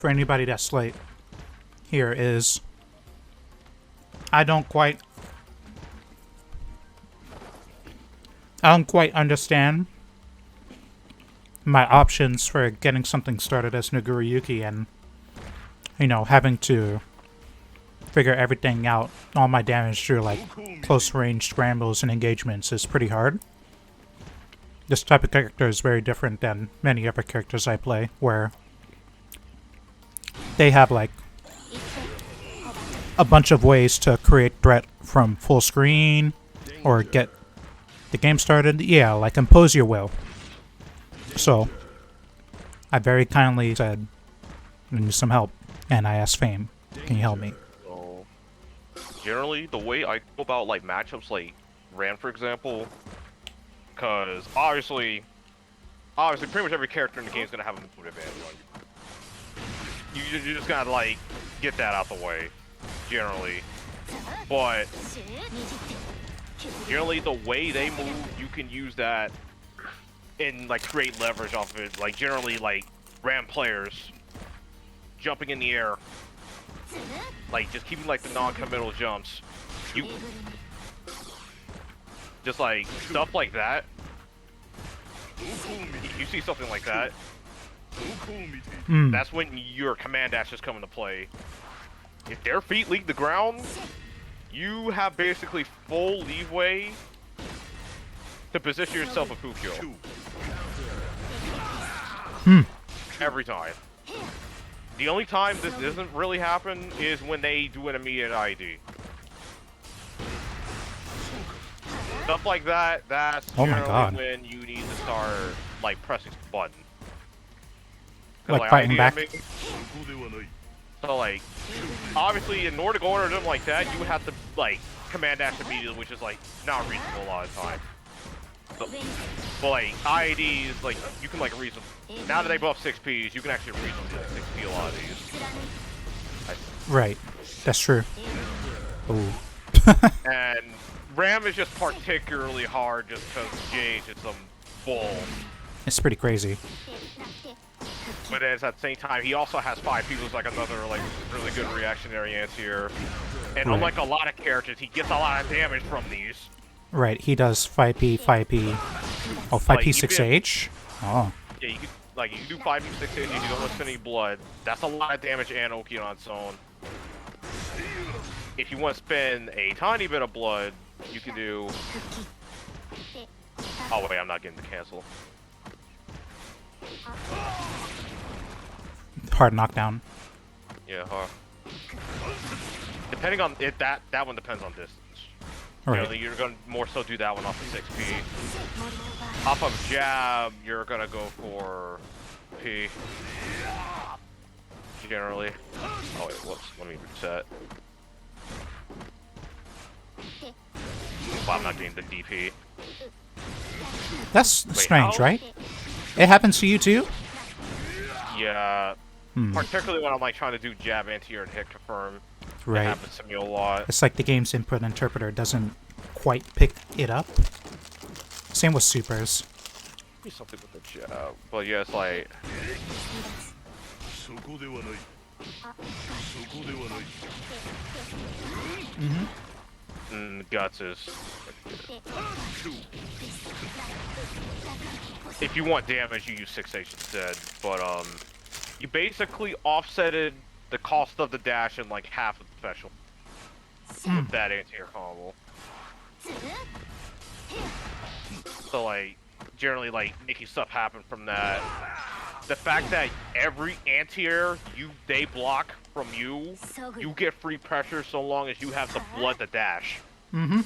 for anybody that's late here is I don't quite understand my options for getting something started as Nagoriyuki and, you know, having to figure everything out, all my damage through, like, close-range scrambles and engagements is pretty hard. This type of character is very different than many other characters I play, where they have, like, a bunch of ways to create threat from full screen or get the game started. Yeah, like impose your will. So, I very kindly said, I need some help, and I asked Fame, can you help me? So, generally, the way I go about, like, matchups, like, Ram, for example, because obviously, pretty much every character in the game is going to have a move advantage on you. You just gotta, like, get that out the way, generally. But, generally, the way they move, you can use that and, like, create leverage off of it. Like, generally, like, Ram players jumping in the air, like, just keeping, like, the non-committal jumps. You just, like, stuff like that. You see something like that, that's when your command dashes come into play. If their feet leave the ground, you have basically full leeway to position yourself a Fukyo. Every time. The only time this doesn't really happen is when they do an immediate ID. Stuff like that, that's generally when you need to start, like, pressing the button. Like fighting back? So, like, obviously, in order to go under them like that, you would have to, like, command dash immediately, which is, like, not reasonable a lot of time. But like, IEDs, like, you can, like, reason. Now that they buff 6Ps, you can actually reason to 6P a lot of these. Right. That's true. Ooh. And Ram is just particularly hard just because Jage is some bull. It's pretty crazy. But at the same time, he also has 5P, who's like another, like, really good reactionary anti-air. And unlike a lot of characters, he gets a lot of damage from these. Right, he does 5P, 5P. Oh, 5P, like, 6H? Oh. Yeah, you can, like, you can do 5P, 6H if you don't want to spend any blood. That's a lot of damage and Oki on its own. If you want to spend a tiny bit of blood, you can do... Oh wait, I'm not getting the cancel. Hard knockdown. Yeah, depending on it, that one depends on distance. Right. You know, you're gonna more so do that one off of 6P. Off of jab, you're gonna go for P. Generally. Oh wait, whoops. Let me reset. Well, I'm not getting the DP. That's strange, right? It happens to you too? Yeah. Particularly when I'm, like, trying to do jab anti-air and hit confirm. Right. It happens to me a lot. It's like the game's input interpreter doesn't quite pick it up. Same with supers. Do something with the jab. But yeah, it's like... Guts is... If you want damage, you use 6H instead. But, you basically offsetted the cost of the dash in, like, half of the special. With that anti-air combo. So, like, generally, like, making stuff happen from that. The fact that every anti-air they block from you, you get free pressure so long as you have the blood to dash. So,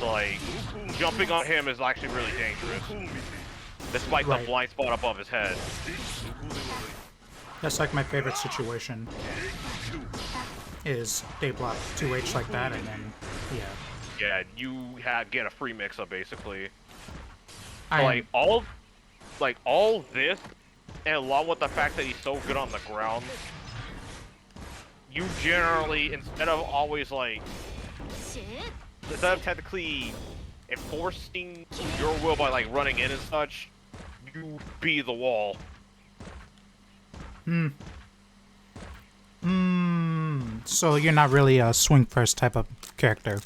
like, jumping on him is actually really dangerous. Despite the blind spot above his head. That's like my favorite situation. Is they block 2H like that and then, yeah. Yeah, you get a free mix-up, basically. So, like, all this, and along with the fact that he's so good on the ground, you generally, instead of always, like, instead of technically enforcing your will by, like, running in and such, you be the wall. So you're not really a swing first type of character.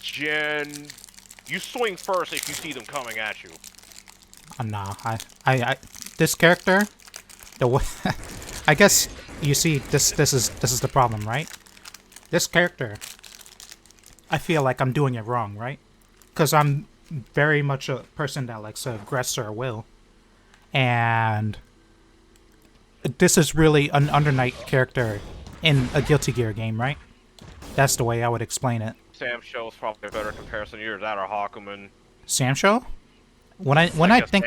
Jen, you swing first if you see them coming at you. Nah, this character, I guess you see this is the problem, right? This character, I feel like I'm doing it wrong, right? Because I'm very much a person that likes to aggressor will, and this is really an Undernight character in a Guilty Gear game, right? That's the way I would explain it. Sam Show's probably a better comparison. Either that or Hakumen. Samsho? When I think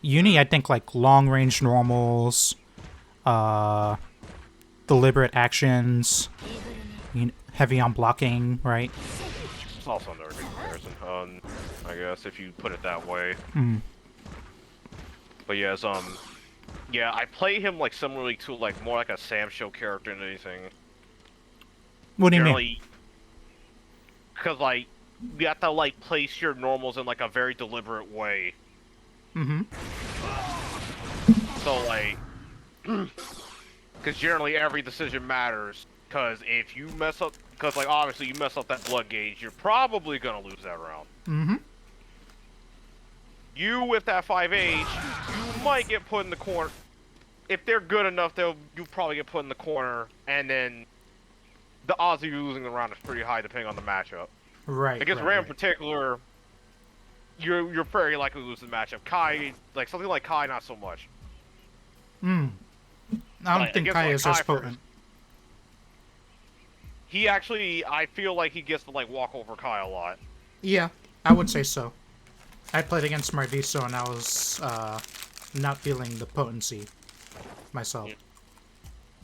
Uni, I think like long range normals, deliberate actions, heavy on blocking, right? It's also another good comparison, I guess, if you put it that way. But yes, yeah, I play him like similarly to like more like a Sam Show character than anything. What do you mean? Because like you have to like place your normals in like a very deliberate way. So like, because generally every decision matters. Because if you mess up, because like obviously you mess up that blood gauge, you're probably gonna lose that round. You with that 5H, you might get put in the corner. If they're good enough, you probably get put in the corner, and then the odds of you losing the round is pretty high depending on the matchup. Right. Against Ram in particular, you're very likely to lose the matchup. Kai, like something like Kai, not so much. I don't think Kai is as potent. He actually, I feel like he gets to like walk over Kai a lot. Yeah, I would say so. I played against Marviso and I was not feeling the potency myself.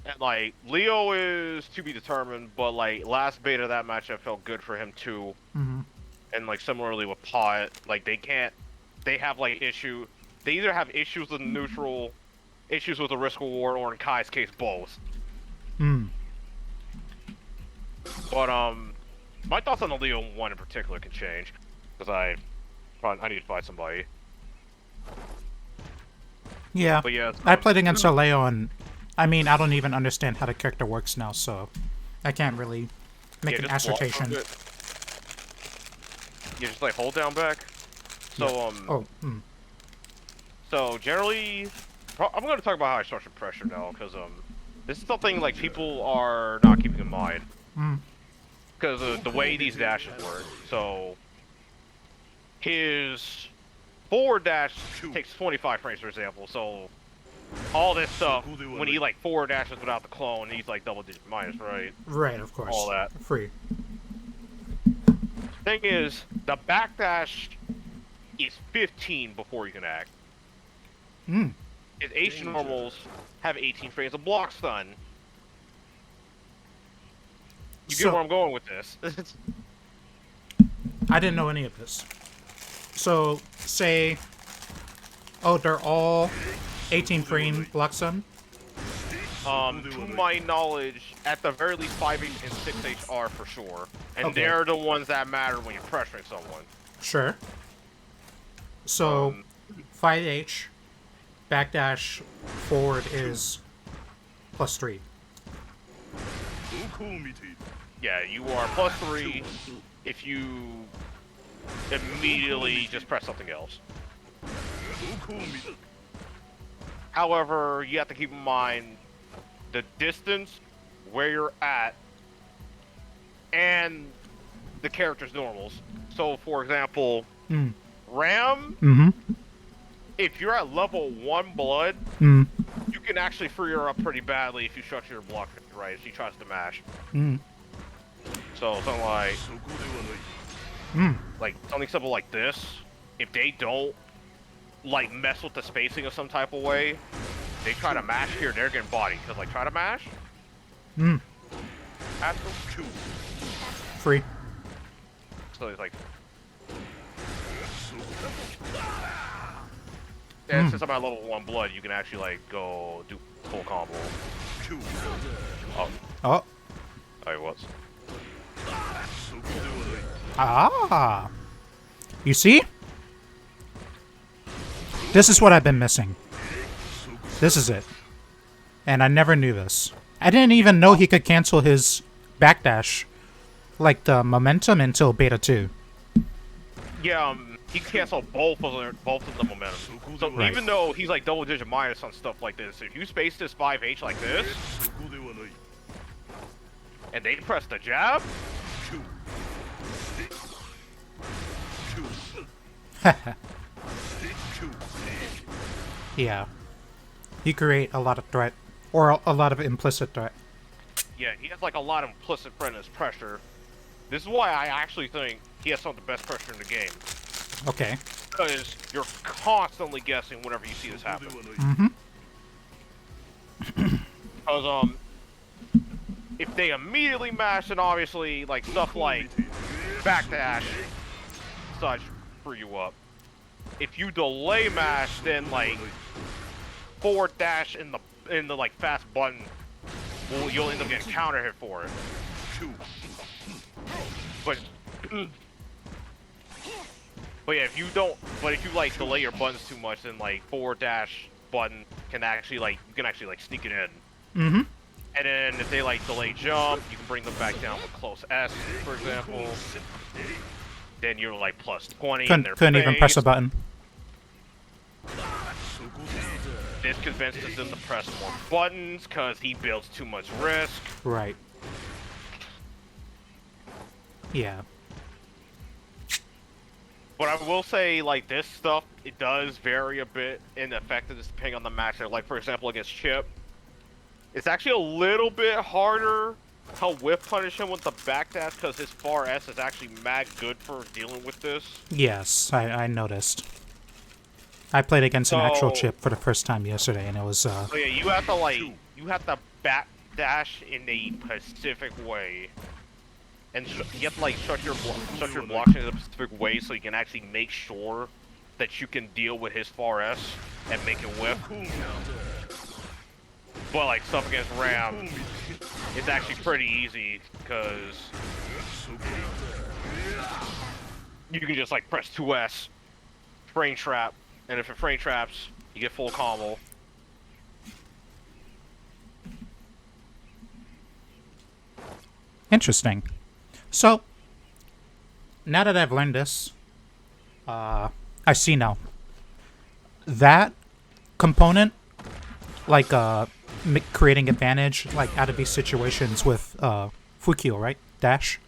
And like Leo is to be determined, but like last beta of that matchup felt good for him too. And like similarly with Pot, like they have like they either have issues with neutral, issues with the risk reward, or in Kai's case both. But my thoughts on the Leo one in particular can change, because I need to find somebody. Yeah, but yeah, I played against Leo, and I mean, I don't even understand how the character works now, so I can't really make an assertion. You just like hold down back. So so generally, I'm going to talk about how I structure pressure now, because this is something like people are not keeping in mind. Because of the way these dashes work. So his forward dash takes 25 frames, for example. So all this stuff, when he like forward dashes without the clone, he's like double digit minus, right? Right, of course. All that. Free. Thing is, the backdash is 15 before you can act. His H normals have 18 frames of block stun. You get where I'm going with this. I didn't know any of this. So, say... Oh, they're all 18 frame block stun? To my knowledge, at the very least 5H and 6H are for sure. And they're the ones that matter when you're pressuring someone. Sure. So, 5H, backdash, forward is +3. Yeah, you are +3 if you immediately just press something else. However, you have to keep in mind the distance, where you're at, and the character's normals. So, for example, Ram, if you're at level 1 blood, you can actually free her up pretty badly if you structure your block right, if she tries to mash. So, something like something simple like this, if they don't like mess with the spacing of some type of way, they try to mash here, they're getting bodied. Cause like try to mash. Absolutely. Free. So it's like. And since I'm at level 1 blood, you can actually like go do full combo. Oh. It was. Ah. You see? This is what I've been missing. This is it. And I never knew this. I didn't even know he could cancel his backdash, like the momentum, until beta 2. Yeah, he can cancel both of the momentum. So Right. even though he's like double-digit minus on stuff like this, if you space this 5H like this, and they press the jab, Yeah. He create a lot of threat, or a lot of implicit threat. yeah, he has like a lot of implicit friendless pressure. This is why I actually think he has some of the best pressure in the game. Okay. Because you're constantly guessing whenever you see this happen. Mm-hmm. Because, if they immediately mash, then obviously, like, stuff like backdash, such, free you up. If you delay mash, then, like, forward dash in the like, fast button, well, you'll end up getting counter hit for it. But... But yeah, if you like delay your buttons too much, then like forward dash button can actually like you can actually like sneak it in. Mm-hmm. And then if they like delay jump, you can bring them back down with close S, for example. Then you're like plus 20 in their Couldn't even press a face. button. This convinces them to press more buttons because he builds too much risk. Right. Yeah. But I will say, like, this stuff, it does vary a bit in effectiveness depending on the matchup. Like, for example, against Chip, it's actually a little bit harder to whiff punish him with the backdash because his far S is actually mad good for dealing with this. Yes, I noticed. I played against an actual Chip for the first time yesterday, and it was, So yeah, you have to, like, you have to backdash in a specific way. And you have to like shut your blocks in a specific way so you can actually make sure that you can deal with his far S and make it whip. But like stuff against Ram, it's actually pretty easy because you can just like press 2S, frame trap, and if it frame traps, you get full combo. interesting. So, now that I've learned this, I see now. That component, like creating advantage, like out of these situations with Fukio, right? Dash.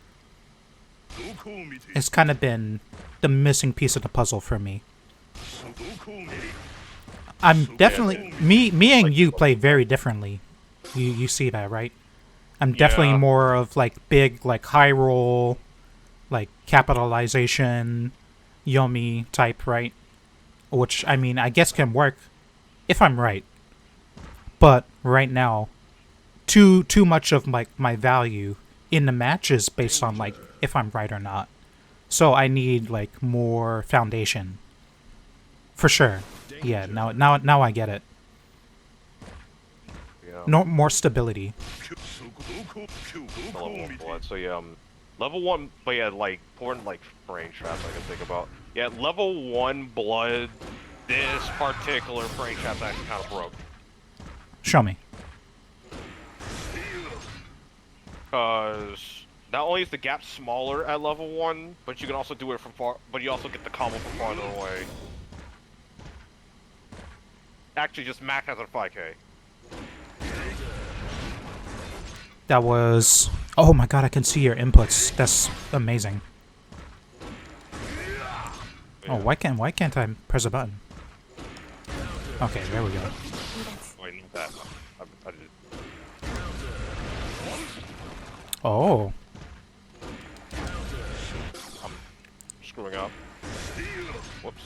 It's kind of been the missing piece of the puzzle for me. I'm definitely me and you play very differently. You see that, right? I'm definitely more of like big, like high roll, like capitalization, Yomi type, right? Which I mean, I guess can work if I'm right. But right now, too much of like my value in the match is based on like if I'm right or not. So I need like more foundation. For sure. Yeah, now I get it. Yeah. No more stability. Level 1 blood. So yeah, level 1, but yeah, like important like frame traps I can think about. Yeah, level 1 blood. This particular frame trap's actually kind of broke. Show me. Because not only is the gap smaller at level 1, but you can also do it from far. But you also get the combo from farther away. Actually, just max as a 5K. That was... Oh my god, I can see your inputs. That's amazing. Oh, why can't I press a button? Okay, there we go. Wait, not that. I did. Oh. I'm screwing up. Whoops.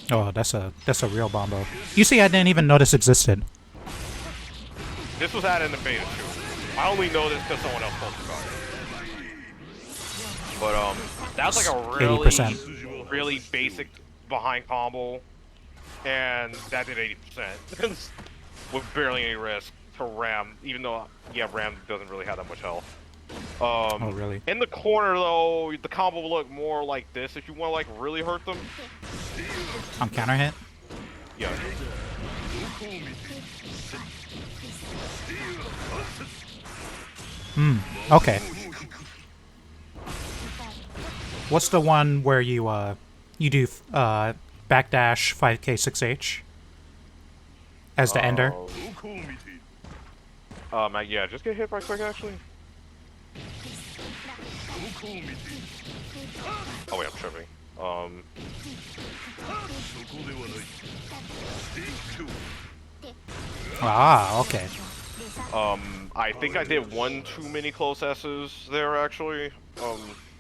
Oh, that's a real bombo. You see, I didn't even know this existed. This was added in the beta too. I only know this because someone else posted about it. But that was like a really, 80%. really basic behind combo, and that did 80% with barely any risk to Ram. Even though, yeah, Ram doesn't really have that much health. Oh, really? In the corner though, the combo will look more like this if you want to like really hurt them. On counter hit? Yeah. Okay. What's the one where you do backdash 5k 6h as the ender? Yeah, just get hit right quick, actually. Oh wait, I'm tripping. Ah, okay. I think I did one too many close S's there, actually.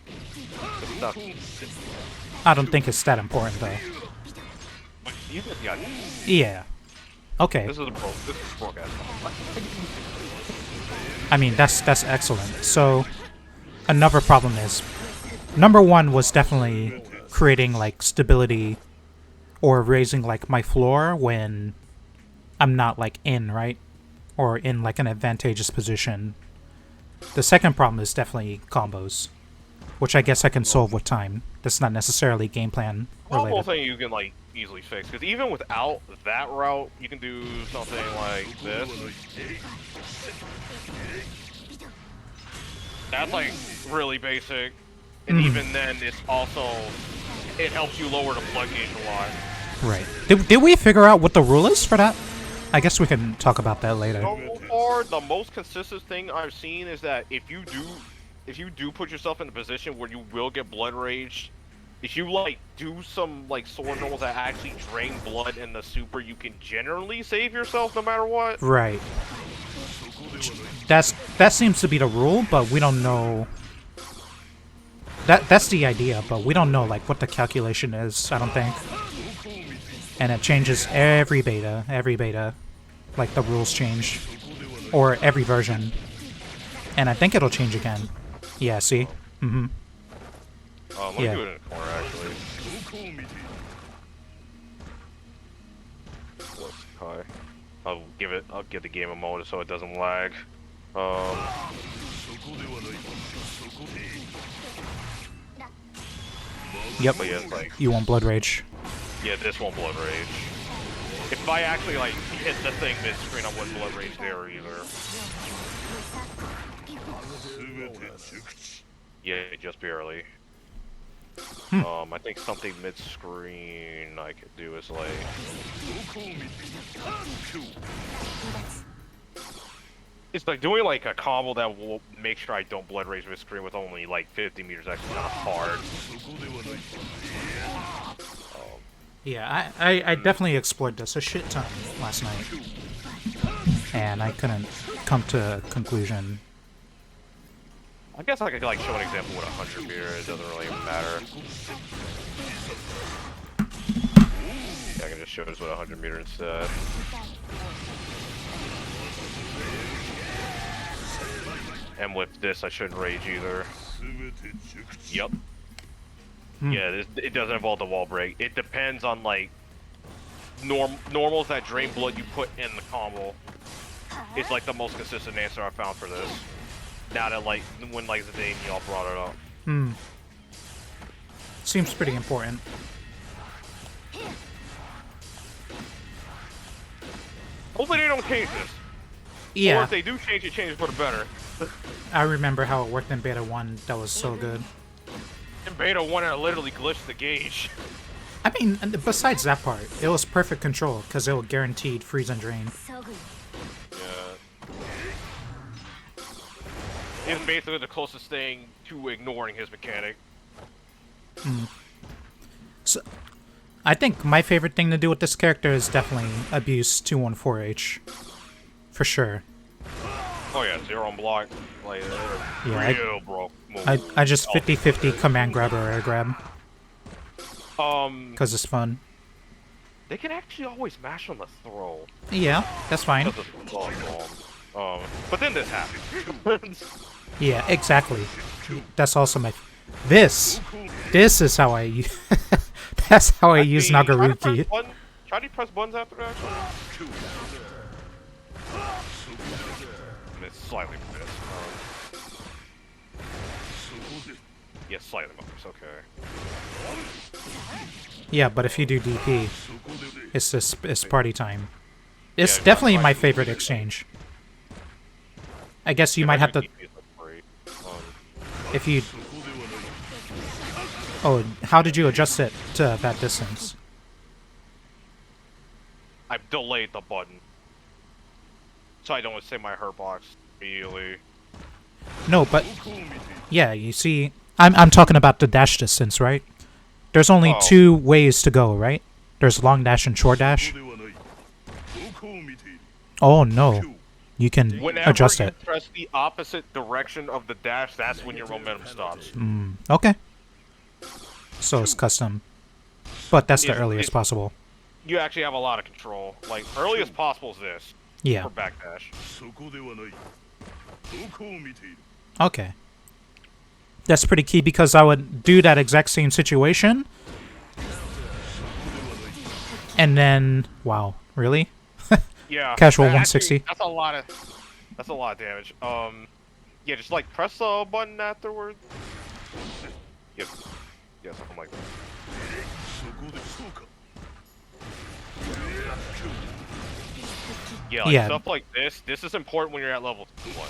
It's not... I don't think it's that important though. You just got... Yeah. Okay. This is broke ass. I mean, that's excellent. So, another problem is, number one was definitely creating like stability or raising like my floor when I'm not like in, right? Or in like an advantageous position. The second problem is definitely combos, which I guess I can solve with time. That's not necessarily game plan Combo related. thing you can like easily fix, because even without that route, you can do something like this. That's like really basic, and even then, it's also it helps you lower the blood gauge a lot. Right. Did we figure out what the rule is for that? I guess we can talk about that later. So far, the most consistent thing I've seen is that if you do put yourself in a position where you will get blood rage, if you like do some like sword rolls that actually drain blood in the super, you can generally save yourself no matter what. Right. That seems to be the rule, but we don't know. That's the idea, but we don't know like what the calculation is. I don't think. And it changes every beta, like the rules change, or every version. And I think it'll change again. Yeah. See. Mm-hmm. Let me do it in a corner actually. What's high? I'll give the game a moment so it doesn't lag. Yep. But yeah, it's like, You want blood rage. yeah, this won't blood rage. If I actually like hit the thing mid-screen, I wouldn't blood rage there either. Yeah, just barely. I think something mid-screen I could do is like... It's like doing like a combo that will make sure I don't blood rage mid-screen with only like 50 meters actually kind of hard. Yeah, I definitely explored this a shit ton last night. And I couldn't come to a conclusion. I guess I could like show an example with 100 meter, it doesn't really matter. Yeah, I can just show this with 100 meter instead. And with this, I shouldn't rage either. Yep. Yeah, it doesn't involve the wall break. It depends on like normals that drain blood you put in the combo. It's like the most consistent answer I found for this. Now that like when like Zidane y'all brought it up. Seems pretty important. Hopefully they don't change this. Or Yeah, if they do change it, change it for the better. I remember how it worked in Beta 1. That was so good. In Beta 1, I literally glitched the gauge. I mean, and besides that part, it was perfect control because it was guaranteed freeze and drain. Yeah. It's basically the closest thing to ignoring his mechanic. So, I think my favorite thing to do with this character is definitely abuse 214H. For sure. Oh yeah, zero on block. Like, Yeah, real broke move. I just 50-50 command grab or air grab. Because it's fun. They can actually always mash on the throw. Yeah, that's fine. But then this happens. Yeah, exactly. That's also my... This is how I... That's how I use Nagoriyuki. Try to press buttons after that. It's slightly missed. Yeah, slightly missed. Okay. Yeah, but if you do DP, It's party time. It's Yeah, definitely that's my like- favorite exchange. I guess you might have to if you. Oh, how did you adjust it to that distance? I've delayed the button, so I don't say my hurt box immediately. No, but yeah, you see, I'm talking about the dash distance, right? There's only Oh. 2 ways to go, right? There's long dash and short dash. Oh no, you can Whenever adjust you it. press the opposite direction of the dash, that's when your momentum stops. Okay. So it's custom, but that's the It's- earliest it's- possible. You actually have a lot of control. Like, earliest possible is this Yeah. for backdash. Okay. That's pretty key because I would do that exact same situation. And then, wow, really? Yeah. Casual actually, 160. That's a lot of damage. Yeah, just like press the button afterwards. Yep. Yeah, something like that. Yeah, like Yeah. stuff like this. This is important when you're at level 1.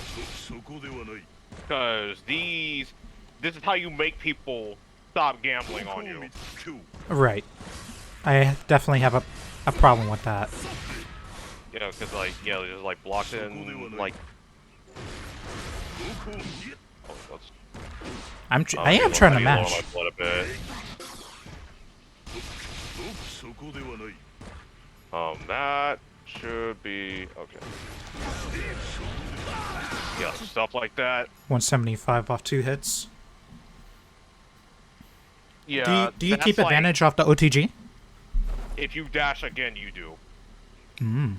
Because this is how you make people stop gambling on you. Right. I definitely have a problem with that. You know, because like, yeah, just like blocked in, like. Oh, I am trying to mash. A bit. That should be okay. Yeah, stuff like that. 175 off 2 hits. Yeah. Do you that's keep like, advantage off the OTG? If you dash again, you do. Hmm.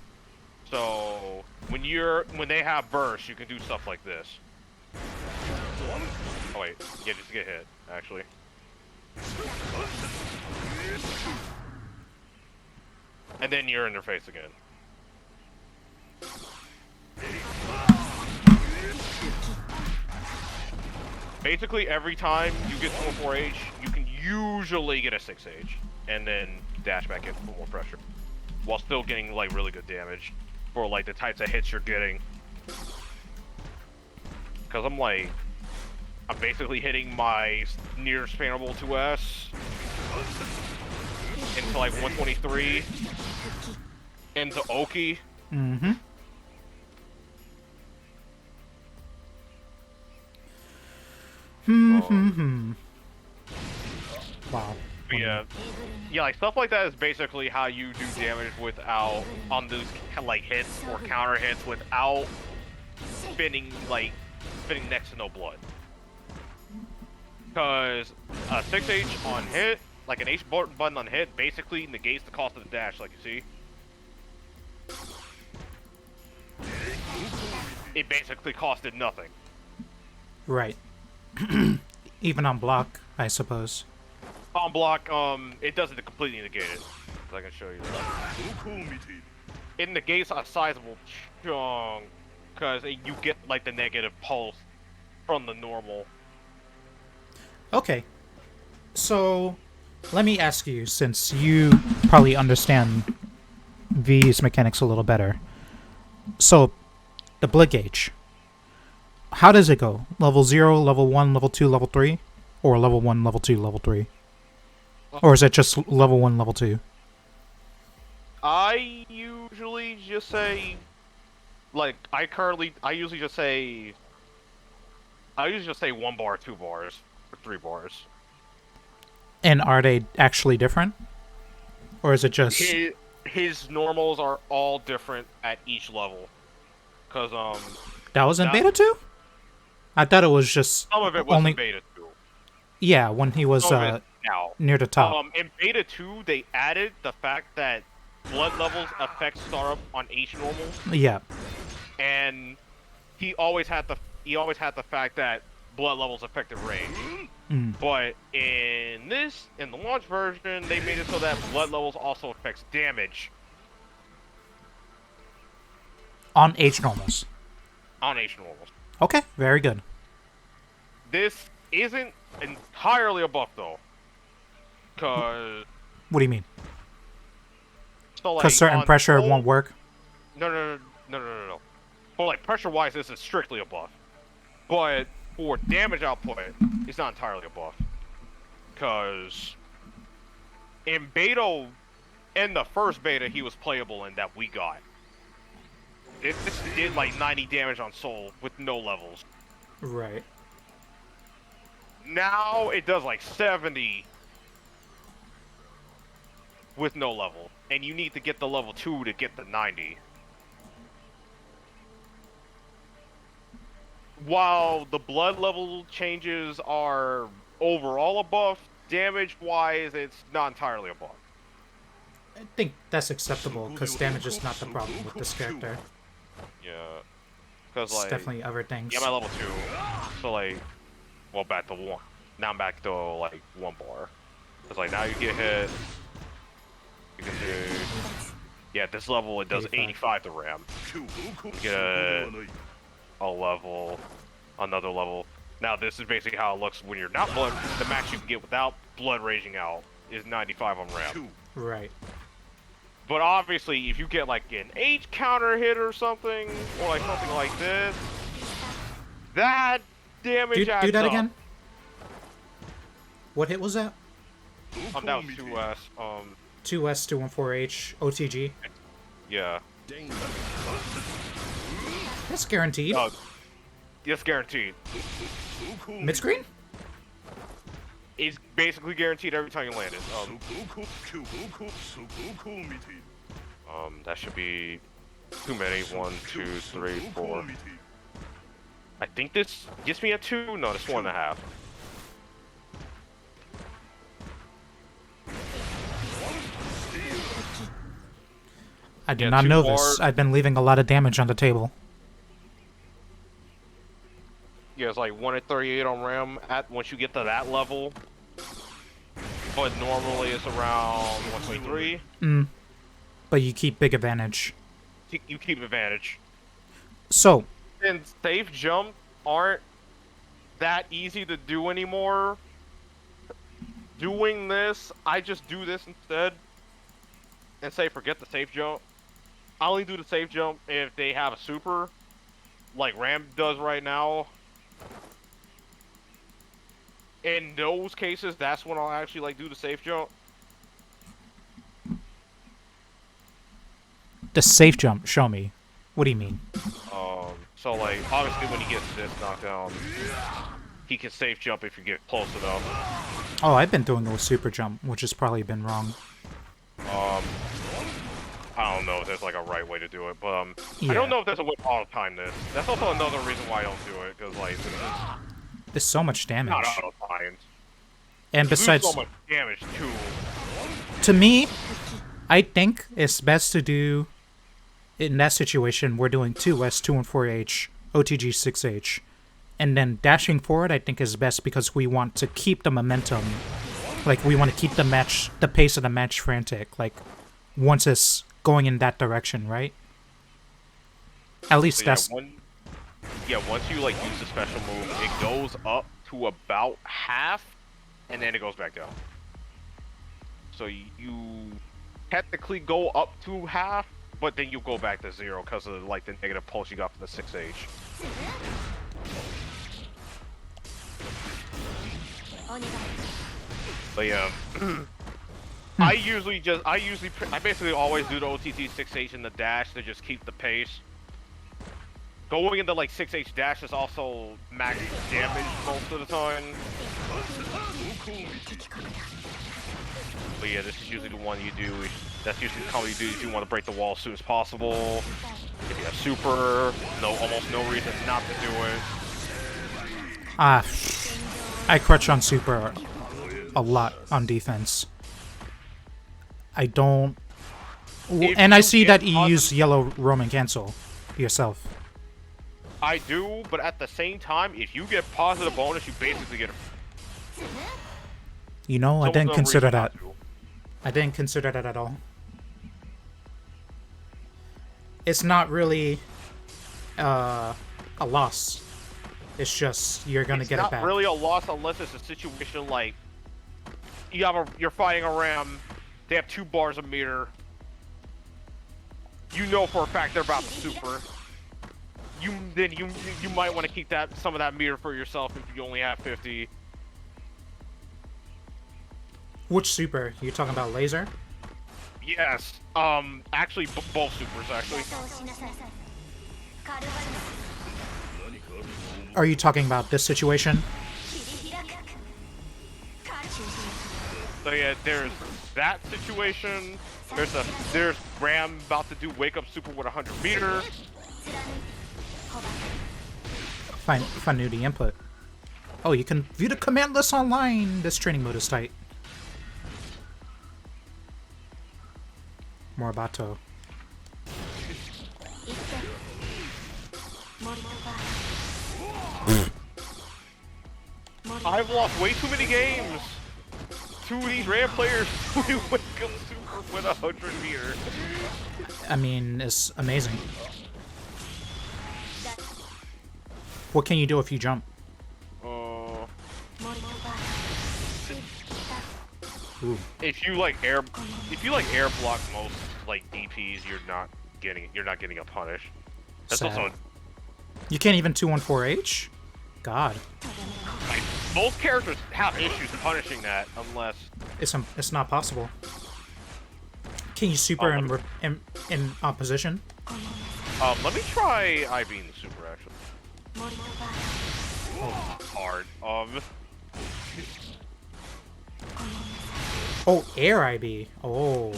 So when they have burst, you can do stuff like this. Oh wait, yeah, just get hit, actually. And then you're in their face again. Basically, every time you get 4H, you can usually get a 6H, and then dash back in for more pressure, while still getting like really good damage for like the types of hits you're getting. Because I'm basically hitting my near spannable 2S into like 123 into Oki. Mm-hmm. Wow. Yeah, like stuff like that is basically how you do damage without on those like hits or counter hits without spinning next to no blood. Because a 6H on hit, like an H button on hit, basically negates the cost of the dash, like you see. It basically costed nothing. Right. Even on block, I suppose. On block, it doesn't completely negate it. I can show you that. It negates a sizable chunk, because you get like the negative pulse from the normal. Okay. So, let me ask you, since you probably understand these mechanics a little better. So, the blood gauge. How does it go? Level 0, level 1, level 2, level 3? Or level 1, level 2, level 3? Or is it just level 1, level 2? I usually just say, like, I usually just say 1 bar, 2 bars, or 3 bars. And are they actually different? Or is it just... His normals are all different at each level. Cause, That was in beta 2? I thought it was just... some of it was only... in beta 2. Yeah, when he was now. near the top. In beta 2, they added the fact that blood levels affect startup on H normals. Yeah. And he always had the fact that blood levels affected range. But in the launch version, they made it so that blood levels also affects damage. On H normals. On H normals. Okay, very good. This isn't entirely a buff though. Cause What do you mean? So like Because certain on pressure soul- won't work. No. But like pressure-wise, this is strictly a buff. But for damage output, it's not entirely a buff. Because in beta, in the first beta, he was playable in that we got. It did like 90 damage on soul with no levels. Right. Now it does like 70 with no level. And you need to get the level 2 to get the 90. While the blood level changes are overall a buff, damage-wise, it's not entirely a buff. I think that's acceptable, because damage is not the problem with this character. Yeah. Because, It's like, definitely other things. yeah, I'm at level 2. So, like, well, back to 1. Now I'm back to, like, 1 bar. Because, like, now you get hit. You can do... Yeah, at this level, it does 85 to ram. You get a level, another level. Now, this is basically how it looks when you're not blood. The max you can get without blood raging out is 95 on ram. Right. But obviously, if you get like an H counter hit or something, or like something like this, that damage adds Do that up. again? What hit was that? That was 2S. 2S 214H OTG. Yeah. That's guaranteed. Yes, guaranteed. Mid-screen? It's basically guaranteed every time you land it. That should be too many. 1, 2, 3, 4. I think this gets me a 2. No, it's 1.5. I did not know this. I've been leaving a lot of damage on the table. Yeah, it's like 1 at 38 on RAM once you get to that level. But normally it's around 123. But you keep big advantage. You keep advantage. So. And safe jump aren't that easy to do anymore. Doing this, I just do this instead. And say forget the safe jump. I only do the safe jump if they have a super. Like Ram does right now. In those cases, that's when I'll actually like do the safe jump. The safe jump, show me. What do you mean? So like obviously when he gets this knockdown, he can safe jump if you get close enough. Oh, I've been doing the super jump, which has probably been wrong. I don't know if there's like a right way to do it, but yeah. I don't know if there's a way to auto-time this. That's also another reason why I don't do it, because like there's so much damage. Not auto-timed. And besides, so much damage too. To me, I think it's best to do. In that situation, we're doing 2S 214H OTG 6H, and then dashing forward. I think is best because we want to keep the momentum. Like we want to keep the pace of the match frantic. Like once it's going in that direction, right? At least so that's. Once you like use the special move, it goes up to about half, and then it goes back down. So you technically go up to half, but then you go back to 0 because of like the negative pulse you got from the 6H. But yeah. I basically always do the OTT 6H and the dash to just keep the pace. Going into like 6H dash is also max damage most of the time. But yeah, this is usually the one you do. That's usually the combo you do if you want to break the wall as soon as possible. If you have super, almost no reason not to do it. I crutch on super a lot on defense. I don't... And I see that you use yellow Roman cancel yourself. I do, but at the same time, if you get positive bonus, you basically get a... You know, I didn't consider that. I didn't consider that at all. It's not really a loss. It's just you're gonna get it back. It's not really a loss unless it's a situation like you're fighting a Ram. They have 2 bars of meter. you know for a fact they're about to super. You might want to keep some of that meter for yourself if you only have 50. Which super? You talking about laser? Yes. Actually, both supers actually. Are you talking about this situation? So yeah, there's that situation. There's Ram about to do wake up super with 100 meter. If I knew the input. Oh, you can view the command list online. This training mode is tight. Moribato. I've lost way too many games. Two of these Ram players wake up super with 100 meter. I mean, it's amazing. What can you do if you jump? Ooh. If you like air block most like DPs, you're not getting a punish. That's Sad. also You can't even 214H? God. like, most characters have issues punishing that unless It's not possible. Can you super in opposition? let me try IB in the super actually. Hard. Oh, air IB. Oh.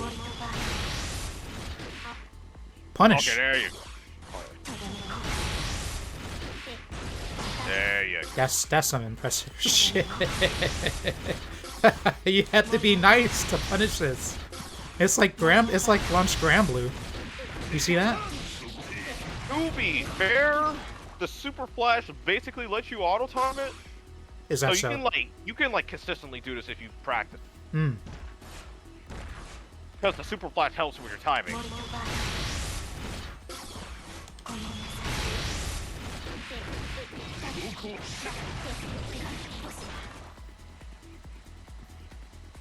Punish. Okay, there you go. There you go. That's some impressive shit. You have to be nice to punish this. It's like launch Granblue. You see that? To be fair, the super flash basically lets you auto time it. Is that So you can consistently do this if you practice. Hmm. Because the super flash helps with your timing.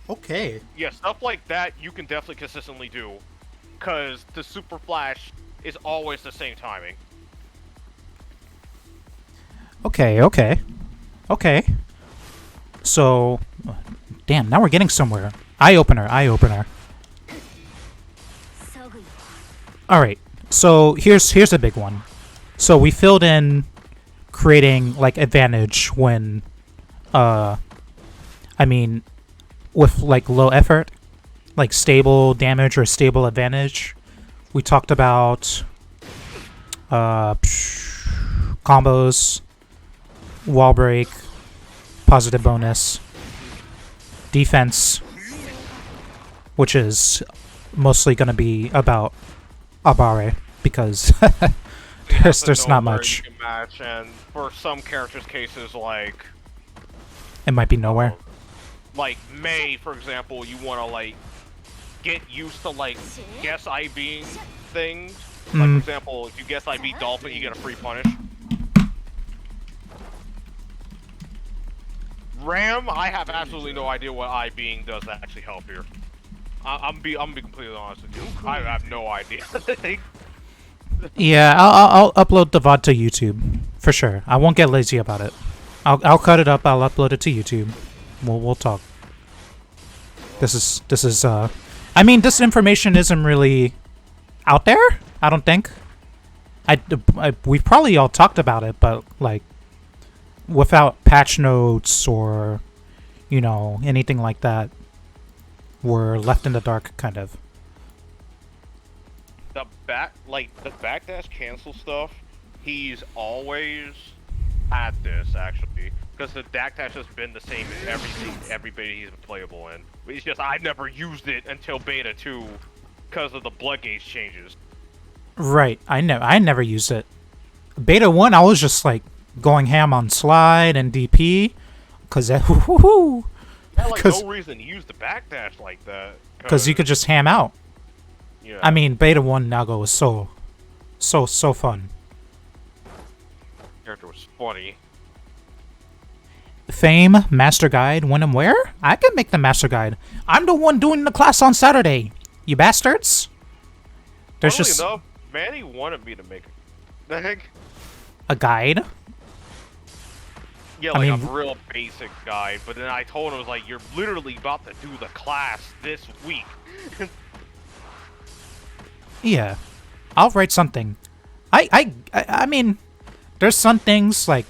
Okay. Yeah, stuff like that you can definitely consistently do. Because the super flash is always the same timing. Okay. So, damn, now we're getting somewhere. Eye opener. Alright, so here's a big one. So we filled in creating like advantage when with like low effort, like stable damage or stable advantage. We talked about combos, wall break, positive bonus, defense, which is mostly going to be about abare because there's not much. You can match, and for some characters' cases, like It might be nowhere. like May, for example, you want to like get used to like guess IB things. Like for example, if you guess IB Dolphin, you get a free punish. Ram, I have absolutely no idea what IBing does to actually help here. I'm be completely honest with you. I have no idea. Yeah, I'll upload the VOD to YouTube for sure. I won't get lazy about it. I'll cut it up. I'll upload it to YouTube. We'll talk. This is I mean, this information isn't really out there. I don't think. We've probably all talked about it, but like without patch notes or anything like that, we're left in the dark, kind of. The backdash cancel stuff, he's always had this actually, because the backdash has been the same in every beta he's been playable in. It's just I never used it until beta 2 because of the blood gauge changes. Right, I never used it. Beta 1, I was just like going ham on slide and DP, because I had like no reason to use the backdash like that. Because you could just ham out. Yeah. I mean, Beta 1 Nago was so fun. Character was funny. Fame, Master Guide, when and where? I can make the Master Guide. I'm the one doing the class on Saturday. You bastards. There's Funnily just... enough, Manny wanted me to make the heck. A guide? Yeah, I like mean, a real basic guide, but then I told him, I was like, you're literally about to do the class this week. yeah. I'll write something. I mean, there's some things like,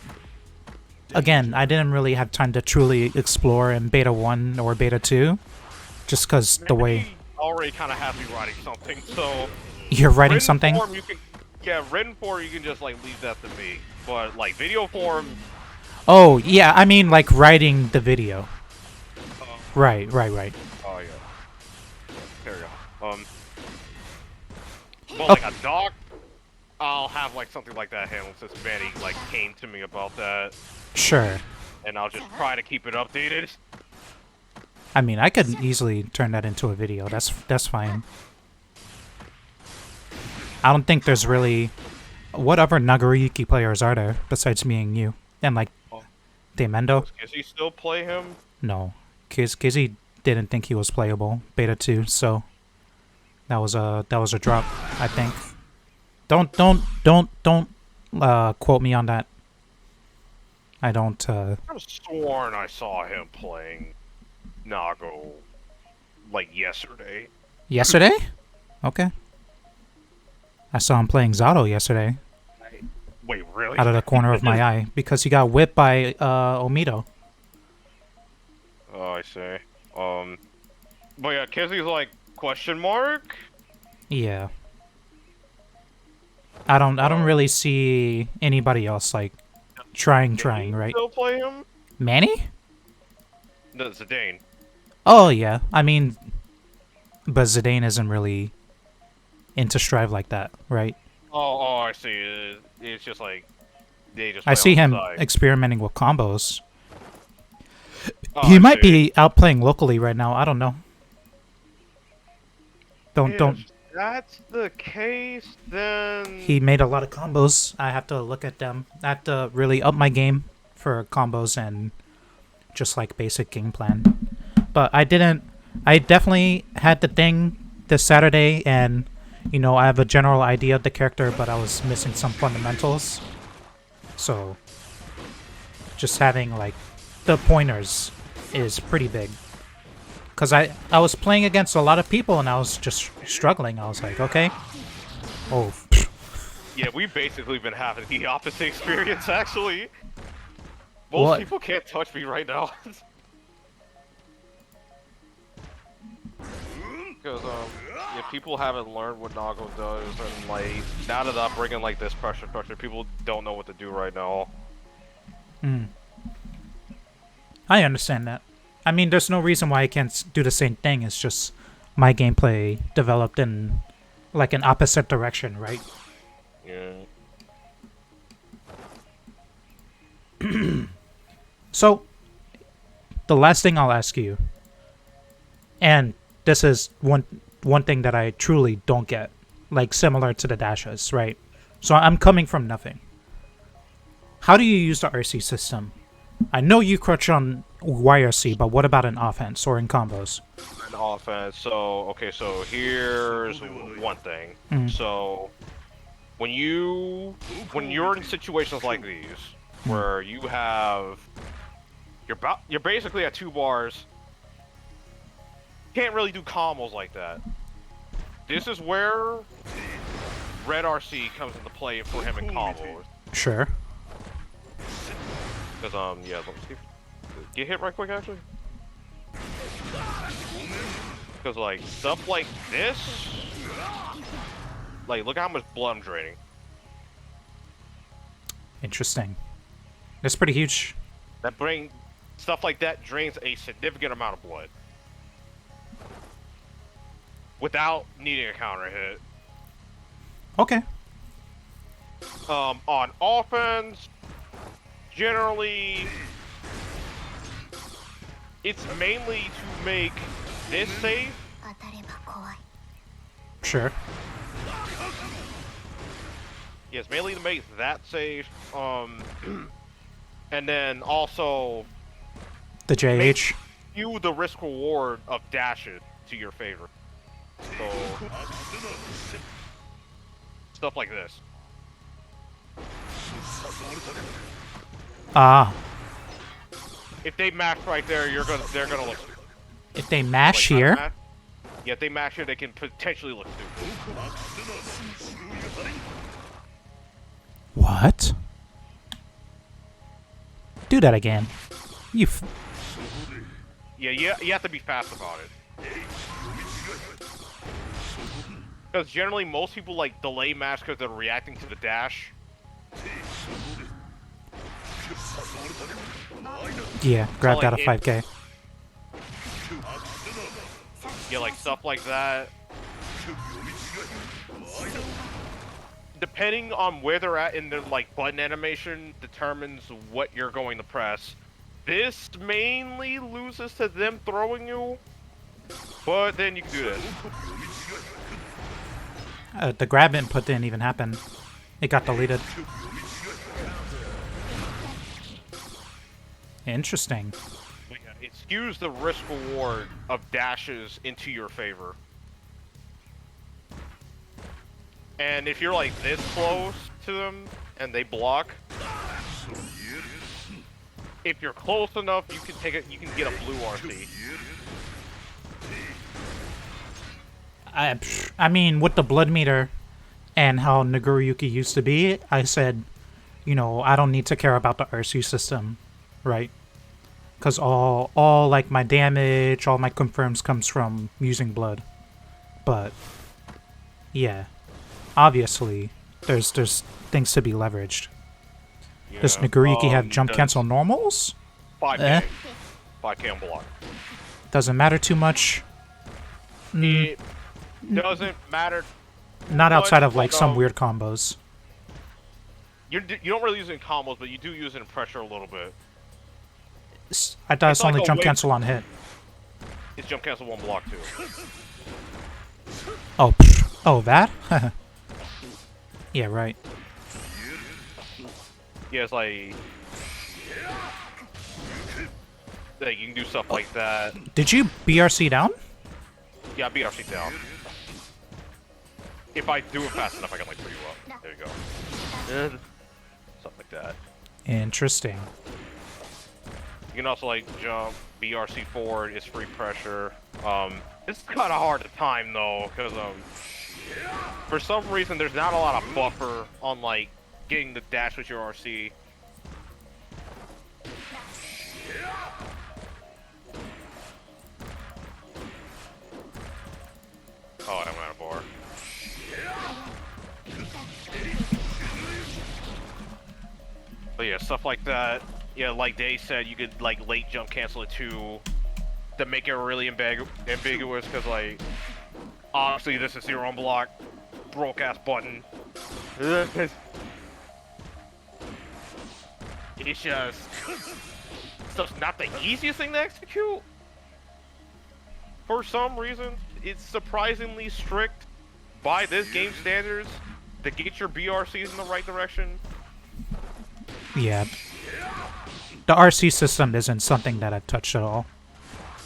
again, I didn't really have time to truly explore in beta 1 or beta 2, just because the way Manny already kind of has me writing something, so you're writing written something. form, you can, yeah, written form, you can just like leave that to me, but like video form. Oh yeah, I mean like writing the video. Uh, Right. oh yeah. There we go. Well, Oh, like a doc, I'll have like something like that handled since Manny like came to me about that, sure. and I'll just try to keep it updated. I mean, I could easily turn that into a video. That's fine. I don't think there's really... What other Nagoriyuki players are there besides me and you? And like, Oh. Demendo? Does he still play him? No. Kizzy didn't think he was playable, beta 2, so that was a drop, I think. Don't quote me on that. I don't I've sworn I saw him playing Nago like yesterday. Yesterday? Okay. I saw him playing Zato yesterday. Wait, really? Out of the corner of my eye. Because he got whipped by Omito. Oh, I see. But yeah, Kizzy's like, question mark? Yeah. I don't really see anybody else like trying, right? Still play him? Manny? No, Zidane. Oh yeah. I mean, but Zidane isn't really into Strive like that, right? Oh, I see. It's just like they just. I Play see on the him side. experimenting with combos. Oh, He I might see. be outplaying locally right now. I don't know. Don't. If that's the case, then He made a lot of combos. I have to look at them. I have to really up my game for combos and just like basic game plan. But I didn't. I definitely had the thing this Saturday, and you know I have a general idea of the character, but I was missing some fundamentals. So just having like the pointers is pretty big. Cause I was playing against a lot of people and I was just struggling. I was like, okay, oh, yeah, we've basically been having the opposite experience actually. Most what? people can't touch me right now. Because yeah, people haven't learned what Nago does, and like now that I'm bringing like this pressure structure, people don't know what to do right now. I understand that. I mean, there's no reason why I can't do the same thing. It's just my gameplay developed in like an opposite direction, right? Yeah. So, the last thing I'll ask you, and this is one thing that I truly don't get, like similar to the dashes, right? So I'm coming from nothing. How do you use the RC system? I know you crutch on YRC, but what about in offense or in combos? An offense. So okay, so here's one thing. So when you're in situations like these where you have you're basically at 2 bars, can't really do combos like that. This is where red RC comes into play for him in combos. Sure. Because yeah, let me see. Get hit right quick actually. Because like stuff like this, like look at how much blood I'm draining. Interesting. That's pretty huge. Stuff like that drains a significant amount of blood without needing a counter hit. Okay. On offense, generally, it's mainly to make this safe. Sure. Yes, mainly to make that safe. And then also The JH. skew the risk reward of dashes to your favor. So Stuff like this. Ah. If they mash right there, they're gonna look stupid. If they mash Like, here... Yeah, if they mash here, they can potentially look stupid. What? Do that again. You Yeah, you have to be fast about it. Because generally, most people like delay mash because they're reacting to the dash. Yeah, grab So, that like, a 5k. Yeah, like stuff like that. Depending on where they're at in their like button animation determines what you're going to press. This mainly loses to them throwing you, but then you can do this. The grab input didn't even happen. It got deleted. Interesting. It skews the risk reward of dashes into your favor. And if you're like this close to them and they block, if you're close enough, you can take it. You can get a blue RC. I mean, with the blood meter and how Nagoriyuki used to be, I said, you know, I don't need to care about the RC system, right? Because all like my damage, all my confirms comes from using blood. But yeah, obviously there's things to be leveraged. Yeah, Does Nagoriyuki have jump cancel normals? 5k. 5k on block. Doesn't matter too much. It doesn't matter. Not outside of like some weird combos. You don't really use it in combos, but you do use it in pressure a little bit. I thought it's like only a jump wave- cancel on hit. It's jump cancel one block too. Oh, oh that? Yeah, right. Yeah, it's like you can do stuff like that. Did you BRC down? Yeah, I beat our seat down. If I do it fast enough, I can like put you up. There you go. Something like that. Interesting. You can also like jump, BRC forward is free pressure. It's kind of hard to time though, because for some reason there's not a lot of buffer on like getting the dash with your RC. Oh, I'm out of bar. But yeah, stuff like that. Yeah, like they said, you could like late jump cancel it too, to make it really ambiguous. Because like, obviously this is zero on block, broke ass button. It's just stuff's not the easiest thing to execute. For some reason, it's surprisingly strict by this game standards to get your BRCs in the right direction. Yeah. The RC system isn't something that I've touched at all.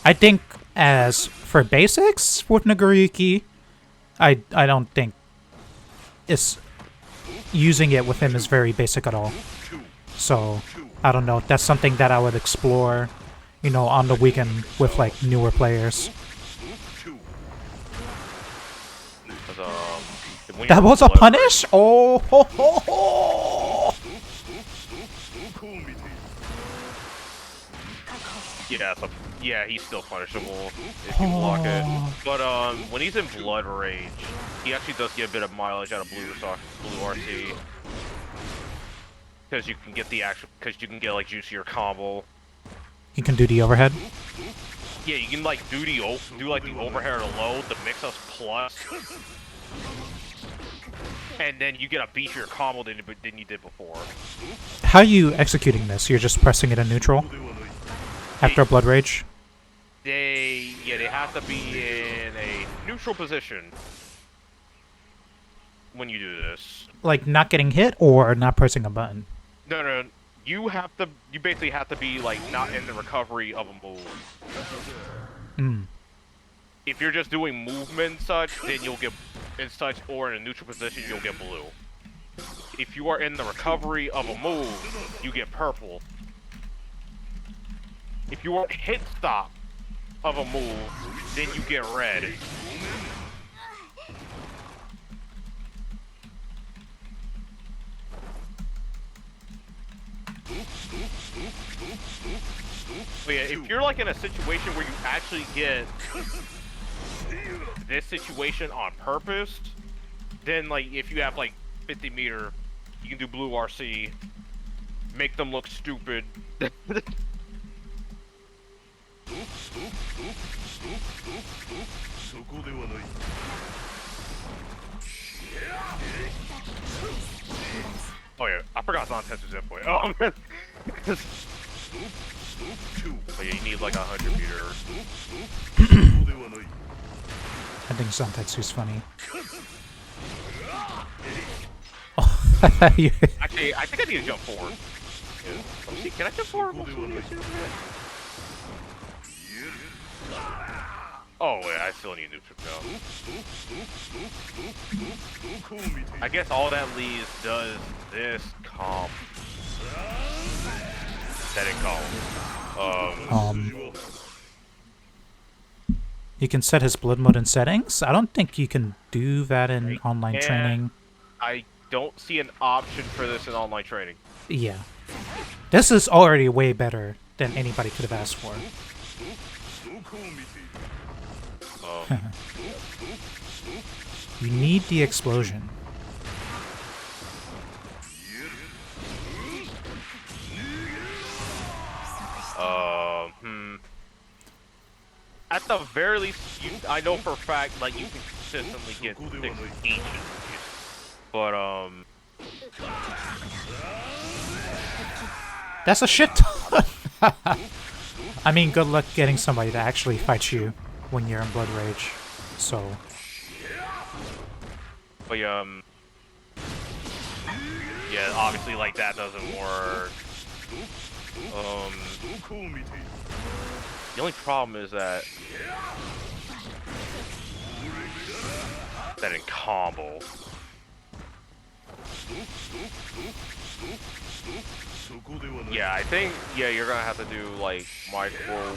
I think as for basics with Nagoriyuki, I don't think it's using it with him is very basic at all. So I don't know. That's something that I would explore, you know, on the weekend with like newer players. That was a punish? Oh ho ho ho! Yeah, he's still punishable if you block it. But when he's in Blood Rage, he actually does get a bit of mileage out of blue RC. Because you can get like juicier combo. He can do the overhead. Yeah, you can like do like the overhead or load, the mix-ups plus. And then you get a beefier combo than you did before. How are you executing this? You're just pressing it in neutral? After a Blood Rage? They have to be in a neutral position when you do this. Like not getting hit or not pressing a button? No. You basically have to be like not in the recovery of a move. Hmm. If you're just doing movement and such, then and such, or in a neutral position, you'll get blue. If you are in the recovery of a move, you get purple. If you are hit stop of a move, then you get red. But yeah, if you're like in a situation where you actually get this situation on purpose, then like if you have like 50 meter, you can do blue RC, make them look stupid. Oh yeah, I forgot Zantetsu's endpoint. Oh man. But yeah, you need like 100 meter. I think Zantetsu's funny. Actually, I think I need to jump forward. Yeah. Let me see, can I jump forward? Oh yeah, I still need a new trip now. I guess all that leaves does this comp. Setting column. You can set his blood mode in settings? I don't think you can do that in online training. I don't see an option for this in online training. Yeah. This is already way better than anybody could have asked for. You need the explosion. At the very least, I know for a fact, like, you can consistently get 6 each. But, That's a shit ton! I mean, good luck getting somebody to actually fight you when you're in Blood Rage, so... But, yeah, obviously, like, that doesn't work. The only problem is that in combo. Yeah, I think you're gonna have to do like micro.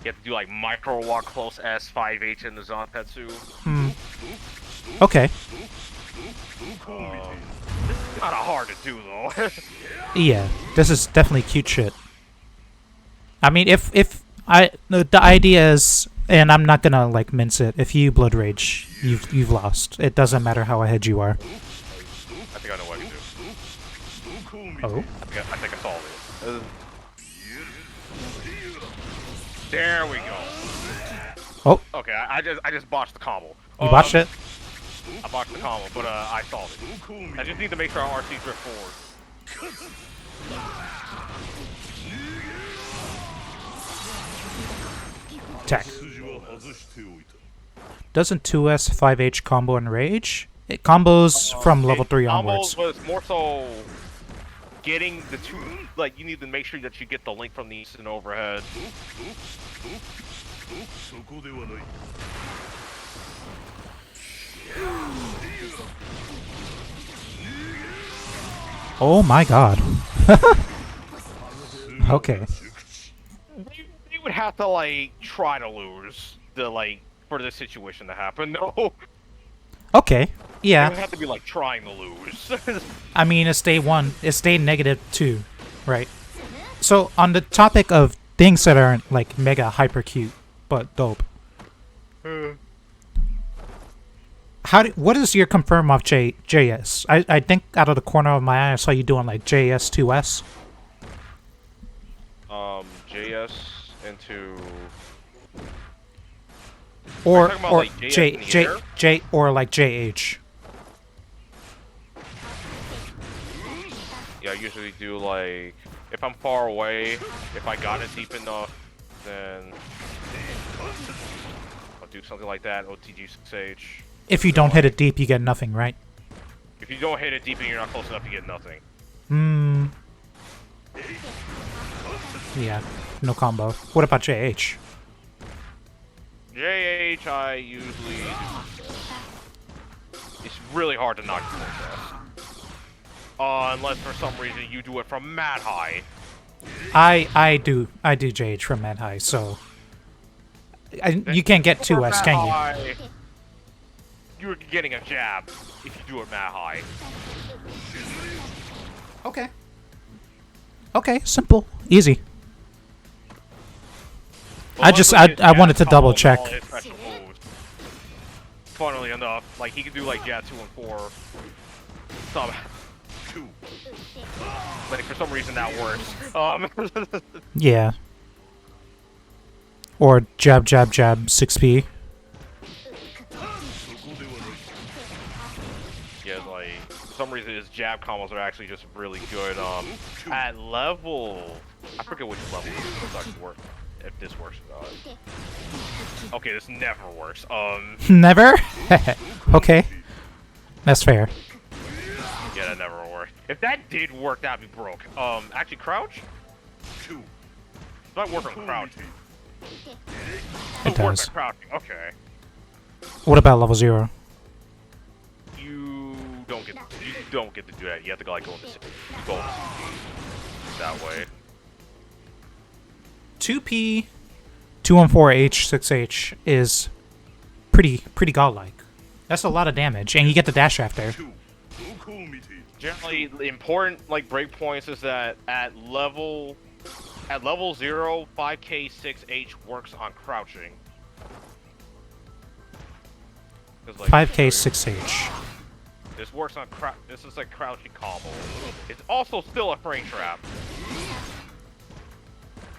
You have to do like micro walk close S5H in the Zantetsu. Okay. This is kinda hard to do though. Yeah, this is definitely cute shit. I mean, the idea is, and I'm not gonna like mince it. If you Blood Rage, you've lost. It doesn't matter how ahead you are. I think I know what I can do. Oh. I think I solved it. There we go. Oh. Okay, I just botched the combo. You botched it? I botched the combo, but I solved it. I just need to make sure our RC drift forward. Tech. Doesn't 2S 5H combo and Rage? It combos from level 3 onwards. Combos was more so getting the two, like, you need to make sure that you get the link from the east and overhead. Oh my god. Okay. They would have to, like, try to lose the, like, for this situation to happen. No. Okay. Yeah. It would have to be, like, trying to lose. I mean, it's day 1. It's day -2, right? So, on the topic of things that aren't, like, mega hyper cute, but dope. What is your confirm of JS? I think out of the corner of my eye I saw you doing like JS 2S. JS into or like J or like JH. Yeah, I usually do like if I'm far away, if I got it deep enough, then I'll do something like that. OTG 6H. If you don't hit it deep, you get nothing, right? If you don't hit it deep and you're not close enough, you get nothing. Yeah, no combo. What about JH? JH I usually do. It's really hard to knock full test. Unless for some reason you do it from mad high. I do JH from Mad High, so you can't get 2S, can you? You're getting a jab if you do it mad high. Okay. Okay, simple, easy. But I wanted to double check. Funnily enough, like he can do like jab 2 and 4. Some. Like for some reason that works. Yeah. Or jab, jab, jab, 6P. Yeah, like for some reason his jab combos are actually just really good. At level, I forget which level this actually works. If this works or not. Okay, this never works. Never? Okay. That's fair. Yeah, that never worked. If that did work, that'd be broke. Actually, crouch? It might work on crouch. It does. Crouching. Okay. What about level 0? You don't get to do that. You have to go like go that way. 2P, 214H, 6H is pretty godlike. That's a lot of damage, and you get the dash after. Generally, the important like breakpoints is that at level 0, 5K 6H works on crouching. Like, 5K 6H. This works on this is like crouching combo. It's also still a frame trap.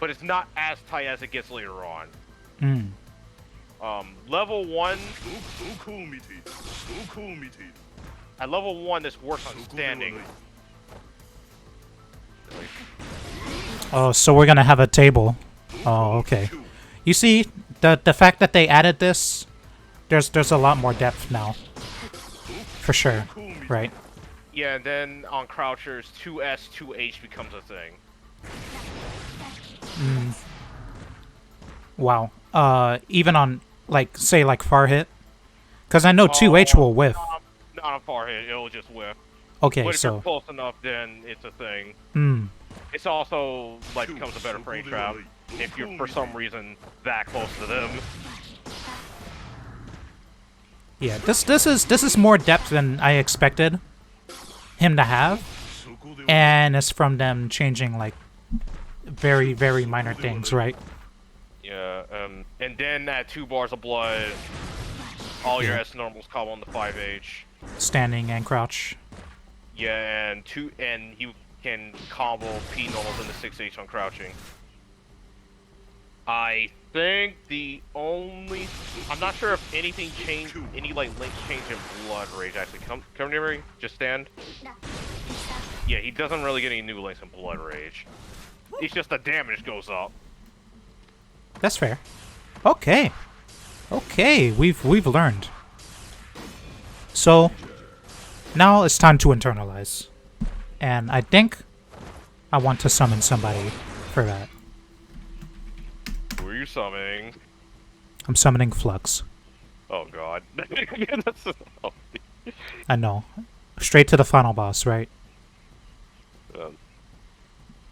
But it's not as tight as it gets later on. Level 1. At level 1, this works on standing. Oh, so we're gonna have a table. Oh, okay. You see, the fact that they added this, there's a lot more depth now. For sure, right? Yeah, and then on crouchers, 2S, 2H becomes a thing. Wow. Even on, like, say, like, far hit? Because I know 2H will whiff. Not on far hit, it'll just whiff. Okay, but if so... you're close enough, then it's a thing. It's also, like, becomes a better frame trap if you're, for some reason, that close to them. Yeah, this is more depth than I expected him to have. And it's from them changing, like, very, very minor things, right? Yeah, and then at 2 bars of blood, all your S normals come on the 5H. Standing and crouch. Yeah, and you can combo P normals into 6H on crouching. I think I'm not sure if anything changed, any like links change in blood rage actually. Come near me, just stand. Yeah, he doesn't really get any new links in blood rage. It's just the damage goes up. That's fair. Okay. Okay, we've learned. So now it's time to internalize. And I think I want to summon somebody for that. Who are you summoning? I'm summoning Flux. Oh god. I know. Straight to the final boss, right?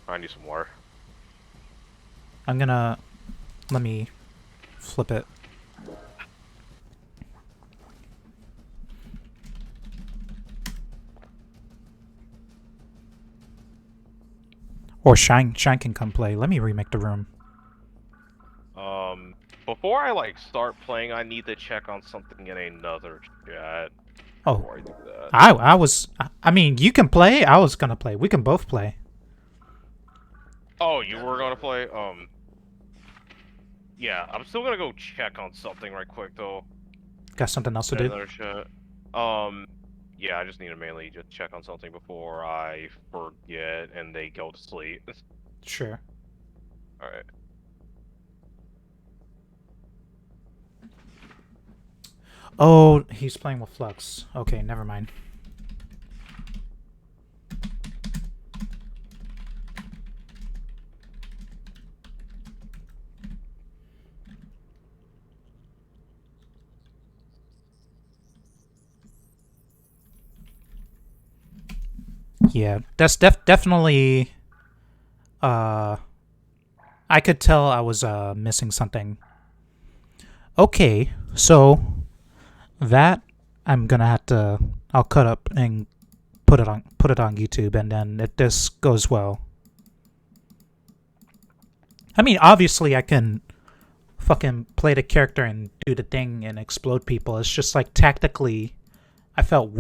I need some more. I'm gonna... Let me flip it. Or Shine can come play. Let me remake the room. Before I like start playing, I need to check on something in another chat. Oh, Before I do that. I mean, you can play. I was gonna play. We can both play. Oh, you were gonna play? Yeah, I'm still gonna go check on something right quick though. Got something else to do? Another chat. Yeah, I just need to mainly just check on something before I forget and they go to sleep. Sure. Alright. Oh, he's playing with Flux. Okay, never mind. Yeah, that's definitely. I could tell I was missing something. Okay, so that I'm gonna have to. I'll cut up and put it on YouTube, and then if this goes well, I mean, obviously I can fucking play the character and do the thing and explode people. It's just like tactically, I felt